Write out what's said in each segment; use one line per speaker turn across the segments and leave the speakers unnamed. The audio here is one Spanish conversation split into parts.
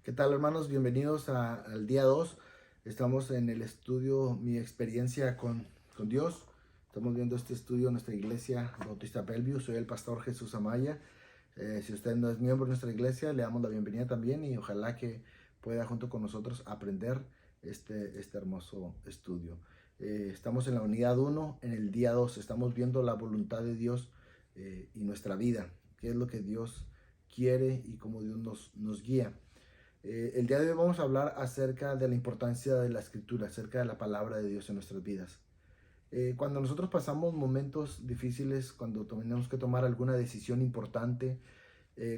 ¿Qué tal, hermanos? Bienvenidos al día 2. Estamos en el estudio Mi experiencia con Dios. Estamos viendo este estudio en nuestra iglesia Bautista Bellevue. Soy el pastor Jesús Amaya. Si usted no es miembro de nuestra iglesia, le damos la bienvenida también y ojalá que pueda junto con nosotros aprender este hermoso estudio. Estamos en la unidad 1, en el día 2. Estamos viendo la voluntad de Dios y nuestra vida. ¿Qué es lo que Dios quiere y cómo Dios nos guía? El día de hoy vamos a hablar acerca de la importancia de la escritura, acerca de la palabra de Dios en nuestras vidas. Cuando nosotros pasamos momentos difíciles, cuando tenemos que tomar alguna decisión importante,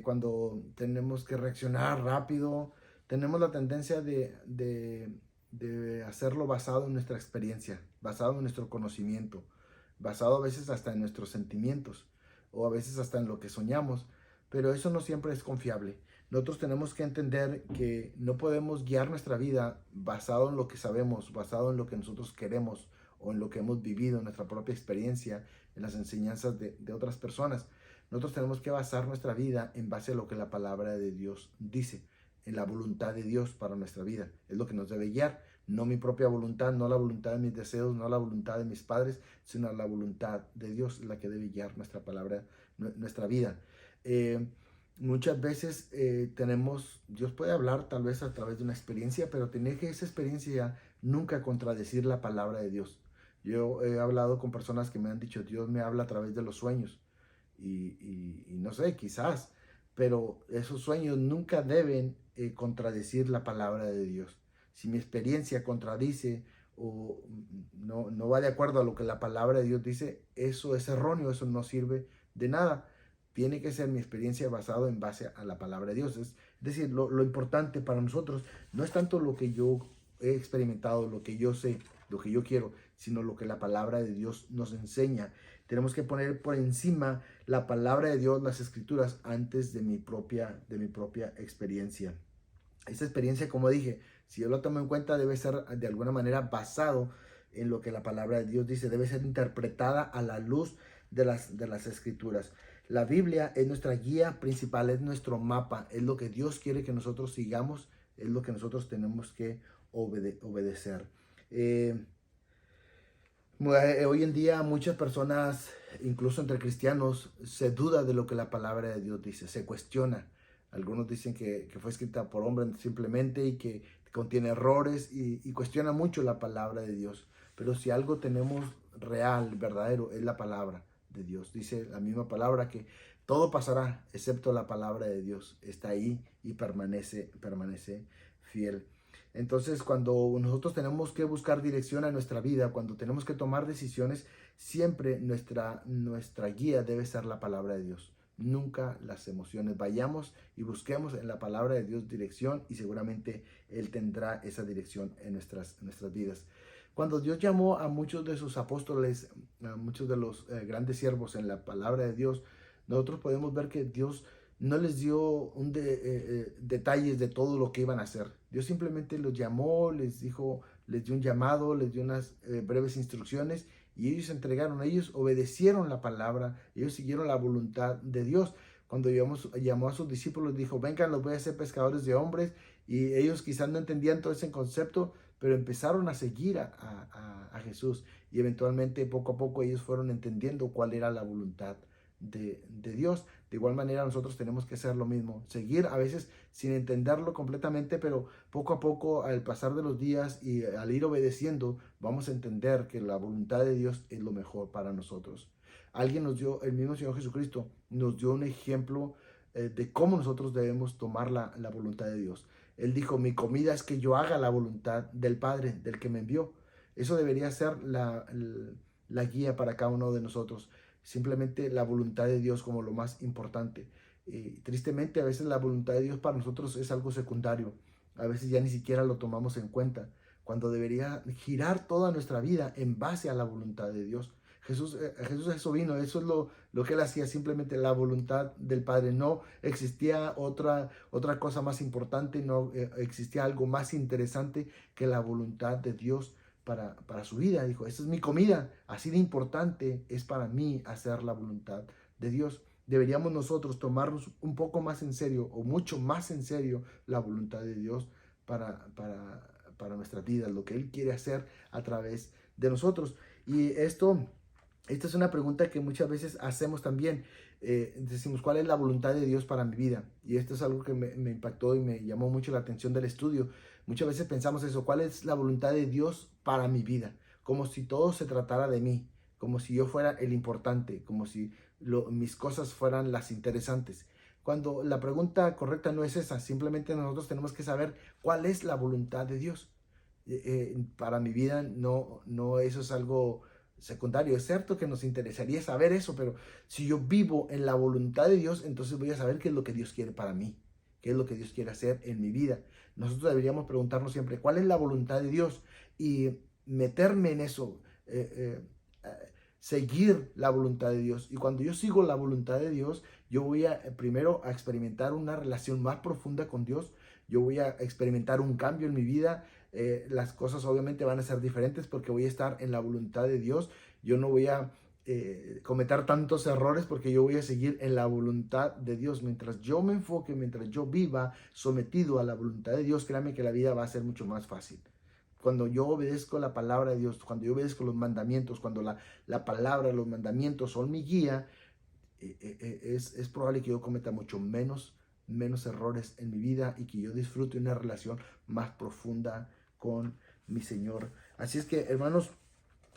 cuando tenemos que reaccionar rápido, tenemos la tendencia de hacerlo basado en nuestra experiencia, basado en nuestro conocimiento, basado a veces hasta en nuestros sentimientos o a veces hasta en lo que soñamos, pero eso no siempre es confiable. Nosotros tenemos que entender que no podemos guiar nuestra vida basado en lo que sabemos, basado en lo que nosotros queremos o en lo que hemos vivido, en nuestra propia experiencia, en las enseñanzas de otras personas. Nosotros tenemos que basar nuestra vida en base a lo que la palabra de Dios dice, en la voluntad de Dios para nuestra vida. Es lo que nos debe guiar, no mi propia voluntad, no la voluntad de mis deseos, no la voluntad de mis padres, sino la voluntad de Dios, la que debe guiar nuestra palabra, nuestra vida. Muchas veces Dios puede hablar tal vez a través de una experiencia, pero tener que esa experiencia nunca contradecir la palabra de Dios. Yo he hablado con personas que me han dicho, Dios me habla a través de los sueños. Y no sé, quizás, pero esos sueños nunca deben contradecir la palabra de Dios. Si mi experiencia contradice o no va de acuerdo a lo que la palabra de Dios dice, eso es erróneo, eso no sirve de nada. Tiene que ser mi experiencia basada en base a la palabra de Dios. Es decir, lo importante para nosotros no es tanto lo que yo he experimentado, lo que yo sé, lo que yo quiero, sino lo que la palabra de Dios nos enseña. Tenemos que poner por encima la palabra de Dios, las escrituras, antes de mi propia experiencia. Esta experiencia, como dije, si yo lo tomo en cuenta, debe ser de alguna manera basado en lo que la palabra de Dios dice, debe ser interpretada a la luz de las escrituras. La Biblia es nuestra guía principal, es nuestro mapa, es lo que Dios quiere que nosotros sigamos, es lo que nosotros tenemos que obedecer. Hoy en día muchas personas, incluso entre cristianos, se duda de lo que la palabra de Dios dice, se cuestiona. Algunos dicen que fue escrita por hombres simplemente y que contiene errores y cuestiona mucho la palabra de Dios. Pero si algo tenemos real, verdadero, es la palabra de Dios. Dice la misma palabra que todo pasará excepto la palabra de Dios. Está ahí y permanece fiel. Entonces, cuando nosotros tenemos que buscar dirección a nuestra vida, cuando tenemos que tomar decisiones, siempre nuestra guía debe ser la palabra de Dios. Nunca las emociones. Vayamos y busquemos en la palabra de Dios dirección y seguramente Él tendrá esa dirección en nuestras vidas. Cuando Dios llamó a muchos de sus apóstoles, a muchos de los grandes siervos en la palabra de Dios, nosotros podemos ver que Dios no les dio detalles de todo lo que iban a hacer. Dios simplemente los llamó, les dijo, les dio un llamado, les dio unas breves instrucciones y ellos se entregaron, ellos obedecieron la palabra, ellos siguieron la voluntad de Dios. Cuando llamó a sus discípulos, dijo, vengan, los voy a hacer pescadores de hombres. Y ellos quizás no entendían todo ese concepto, pero empezaron a seguir a Jesús. Y eventualmente, poco a poco, ellos fueron entendiendo cuál era la voluntad de Dios. De igual manera nosotros tenemos que hacer lo mismo, seguir a veces sin entenderlo completamente, pero poco a poco al pasar de los días y al ir obedeciendo, vamos a entender que la voluntad de Dios es lo mejor para nosotros. Alguien nos dio, el mismo Señor Jesucristo, nos dio un ejemplo de cómo nosotros debemos tomar la voluntad de Dios. Él dijo, mi comida es que yo haga la voluntad del Padre, del que me envió. Eso debería ser la guía para cada uno de nosotros. Simplemente la voluntad de Dios como lo más importante. Tristemente, a veces la voluntad de Dios para nosotros es algo secundario. A veces ya ni siquiera lo tomamos en cuenta, cuando debería girar toda nuestra vida en base a la voluntad de Dios. Jesús eso vino, eso es lo que él hacía, simplemente la voluntad del Padre. No existía otra cosa más importante, no existía algo más interesante que la voluntad de Dios para su vida. Dijo, esta es mi comida, así de importante es para mí hacer la voluntad de Dios. deberíamos nosotros tomarnos un poco más en serio o mucho más en serio la voluntad de Dios para nuestras vidas, lo que Él quiere hacer a través de nosotros. Y esta es una pregunta que muchas veces hacemos también. Decimos, ¿cuál es la voluntad de Dios para mi vida? Y esto es algo que me impactó y me llamó mucho la atención del estudio. Muchas veces pensamos eso, ¿cuál es la voluntad de Dios para mi vida? Como si todo se tratara de mí, como si yo fuera el importante, como si mis cosas fueran las interesantes. Cuando la pregunta correcta no es esa, simplemente nosotros tenemos que saber cuál es la voluntad de Dios. Para mi vida no eso es algo secundario. Es cierto que nos interesaría saber eso, pero si yo vivo en la voluntad de Dios, entonces voy a saber qué es lo que Dios quiere para mí, qué es lo que Dios quiere hacer en mi vida. Nosotros deberíamos preguntarnos siempre, ¿cuál es la voluntad de Dios? Y meterme en eso, seguir la voluntad de Dios. Y cuando yo sigo la voluntad de Dios, yo voy a primero a experimentar una relación más profunda con Dios. Yo voy a experimentar un cambio en mi vida. Las cosas obviamente van a ser diferentes porque voy a estar en la voluntad de Dios. Yo no voy a cometer tantos errores porque yo voy a seguir en la voluntad de Dios. Mientras yo me enfoque, mientras yo viva sometido a la voluntad de Dios, créame que la vida va a ser mucho más fácil. Cuando yo obedezco la palabra de Dios, cuando yo obedezco los mandamientos, cuando la palabra, los mandamientos son mi guía, es probable que yo cometa mucho menos errores en mi vida y que yo disfrute una relación más profunda con mi Señor. Así es que, hermanos,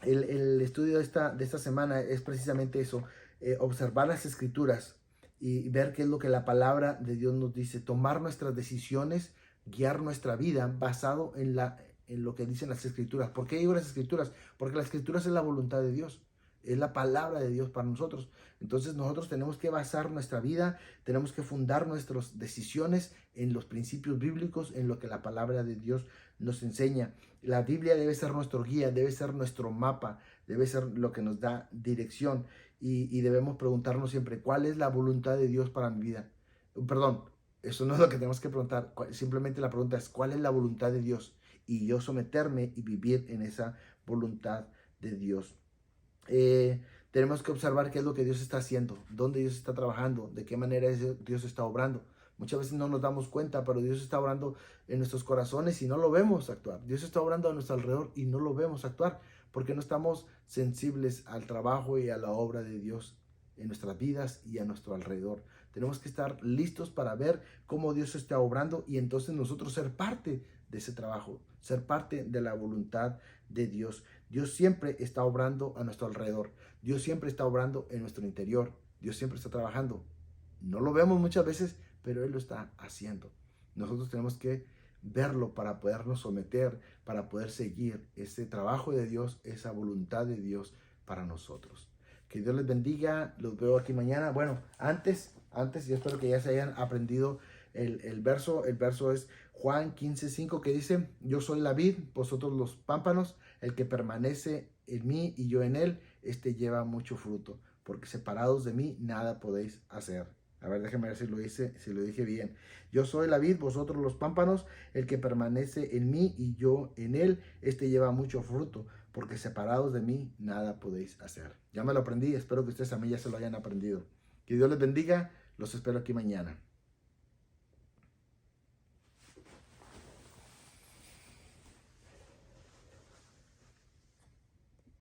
el estudio de esta semana es precisamente eso, observar las escrituras y ver qué es lo que la palabra de Dios nos dice, tomar nuestras decisiones, guiar nuestra vida basado en lo que dicen las escrituras. ¿Por qué digo las escrituras? Porque las escrituras es la voluntad de Dios, es la palabra de Dios para nosotros. Entonces nosotros tenemos que basar nuestra vida, tenemos que fundar nuestras decisiones en los principios bíblicos, en lo que la palabra de Dios nos enseña. La Biblia debe ser nuestro guía, debe ser nuestro mapa, debe ser lo que nos da dirección y debemos preguntarnos siempre, ¿cuál es la voluntad de Dios para mi vida? Perdón, eso no es lo que tenemos que preguntar, simplemente la pregunta es, ¿cuál es la voluntad de Dios? Y yo someterme y vivir en esa voluntad de Dios. Tenemos que observar qué es lo que Dios está haciendo, dónde Dios está trabajando, de qué manera Dios está obrando. Muchas veces no nos damos cuenta, pero Dios está obrando en nuestros corazones y no lo vemos actuar. Dios está obrando a nuestro alrededor y no lo vemos actuar porque no estamos sensibles al trabajo y a la obra de Dios en nuestras vidas y a nuestro alrededor. Tenemos que estar listos para ver cómo Dios está obrando y entonces nosotros ser parte de ese trabajo, ser parte de la voluntad de Dios. Dios siempre está obrando a nuestro alrededor. Dios siempre está obrando en nuestro interior. Dios siempre está trabajando. No lo vemos muchas veces, pero Él lo está haciendo. Nosotros tenemos que verlo para podernos someter, para poder seguir ese trabajo de Dios, esa voluntad de Dios para nosotros. Que Dios les bendiga. Los veo aquí mañana. Bueno, antes, yo espero que ya se hayan aprendido el verso. El verso es Juan 15:5 que dice, yo soy la vid, vosotros los pámpanos, el que permanece en mí y yo en él, este lleva mucho fruto, porque separados de mí nada podéis hacer. A ver, déjeme ver si lo dije bien. Yo soy la vid, vosotros los pámpanos, el que permanece en mí y yo en él, este lleva mucho fruto, porque separados de mí nada podéis hacer. Ya me lo aprendí, espero que ustedes a mí ya se lo hayan aprendido. Que Dios les bendiga, los espero aquí mañana.